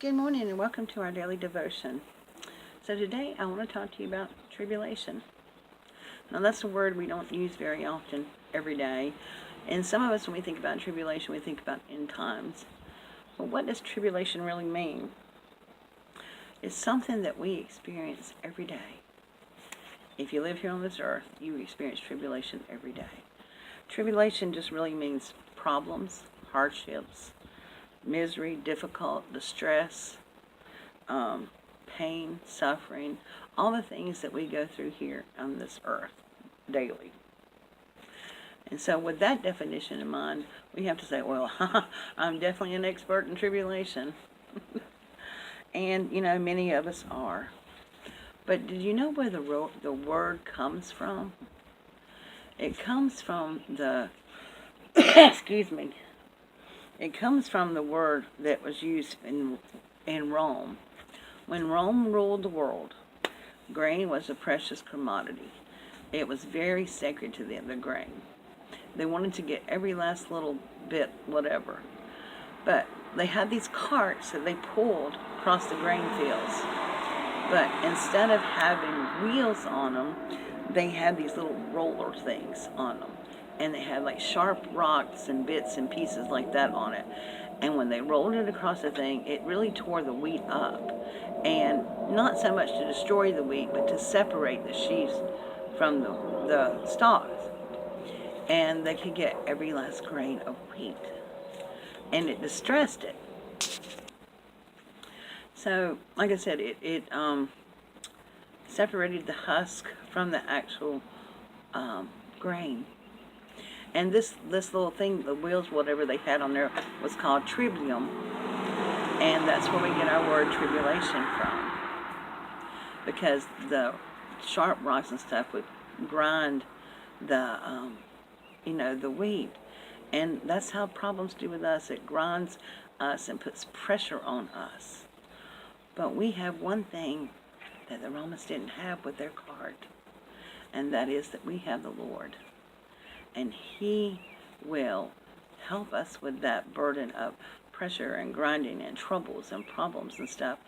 Good morning and welcome to our daily devotion. So today I want to talk to you about tribulation. Now that's a word we don't use very often every day. And some of us, when we think about tribulation, we think about end times. But what does tribulation really mean? It's something that we experience every day. If you live here on this earth, you experience tribulation every day. Tribulation just really means problems, hardships, misery, difficult, distress, pain, suffering, all the things that we go through here on this earth daily. And so with that definition in mind, we have to say, well, I'm definitely an expert in tribulation. And, many of us are. But did you know where the word comes from? It comes from the, excuse me, it comes from the word that was used in Rome. When Rome ruled the world, grain was a precious commodity. It was very sacred to them, the grain. They wanted to get every last little bit, whatever. But they had these carts that they pulled across the grain fields. But instead of having wheels on them, they had these little roller things on them. And they had like sharp rocks and bits and pieces like that on it. And when they rolled it across the thing, it really tore the wheat up. And not so much to destroy the wheat, but to separate the sheaves from the stalks. And they could get every last grain of wheat. And it distressed it. So, like I said, it separated the husk from the actual grain. And this little thing, the wheels, whatever they had on there, was called tribulum. And that's where we get our word tribulation from. Because the sharp rocks and stuff would grind the, the wheat. And that's how problems do with us. It grinds us and puts pressure on us. But we have one thing that the Romans didn't have with their cart. And that is that we have the Lord. And He will help us with that burden of pressure and grinding and troubles and problems and stuff.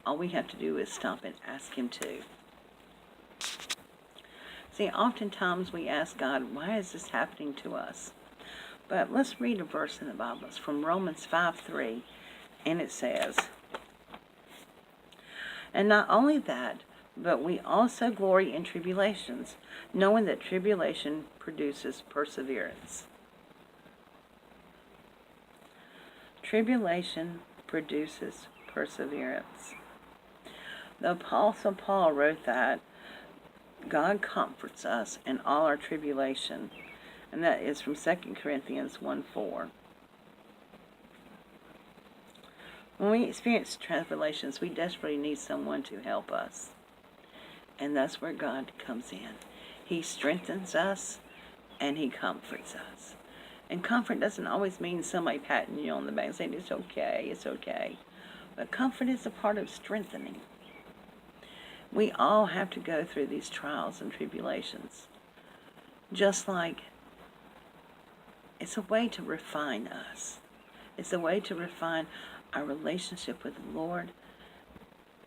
All we have to do is stop and ask Him to. See, oftentimes we ask God, why is this happening to us? But let's read a verse in the Bible. It's from Romans 5:3, and it says, "And not only that, but we also glory in tribulations, knowing that tribulation produces perseverance." Tribulation produces perseverance. The Apostle Paul wrote that God comforts us in all our tribulation, and that is from 2 Corinthians 1:4. When we experience tribulations, we desperately need someone to help us. And that's where God comes in. He strengthens us, and He comforts us. And comfort doesn't always mean somebody patting you on the back and saying, it's okay, it's okay. But comfort is a part of strengthening. We all have to go through these trials and tribulations. Just like it's a way to refine us. It's a way to refine our relationship with the Lord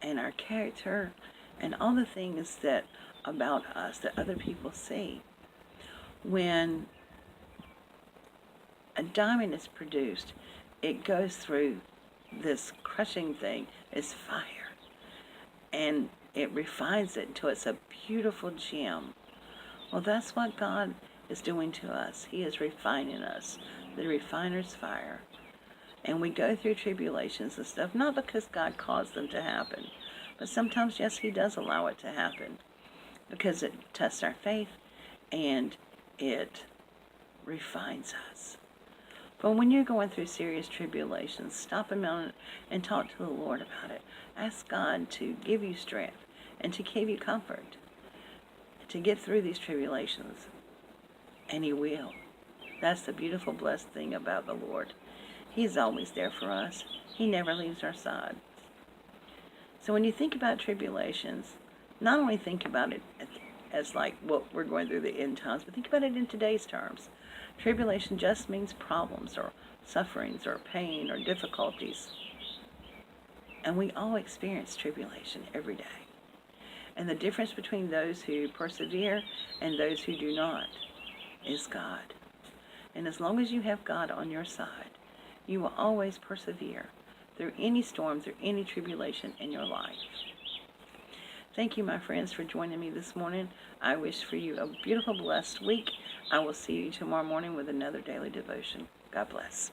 and our character and all the things that about us that other people see. When a diamond is produced, it goes through this crushing thing, this fire, and it refines it until it's a beautiful gem. Well, that's what God is doing to us. He is refining us, the refiner's fire. And we go through tribulations and stuff, not because God caused them to happen, but sometimes, yes, He does allow it to happen because it tests our faith and it refines us. But when you're going through serious tribulations, stop a moment and talk to the Lord about it. Ask God to give you strength and to give you comfort to get through these tribulations. And He will. That's the beautiful, blessed thing about the Lord. He's always there for us. He never leaves our side. So when you think about tribulations, not only think about it as like what we're going through the end times, but think about it in today's terms. Tribulation just means problems or sufferings or pain or difficulties. And we all experience tribulation every day. And the difference between those who persevere and those who do not is God. And as long as you have God on your side, you will always persevere through any storm, through any tribulation in your life. Thank you, my friends, for joining me this morning. I wish for you a beautiful, blessed week. I will see you tomorrow morning with another daily devotion. God bless.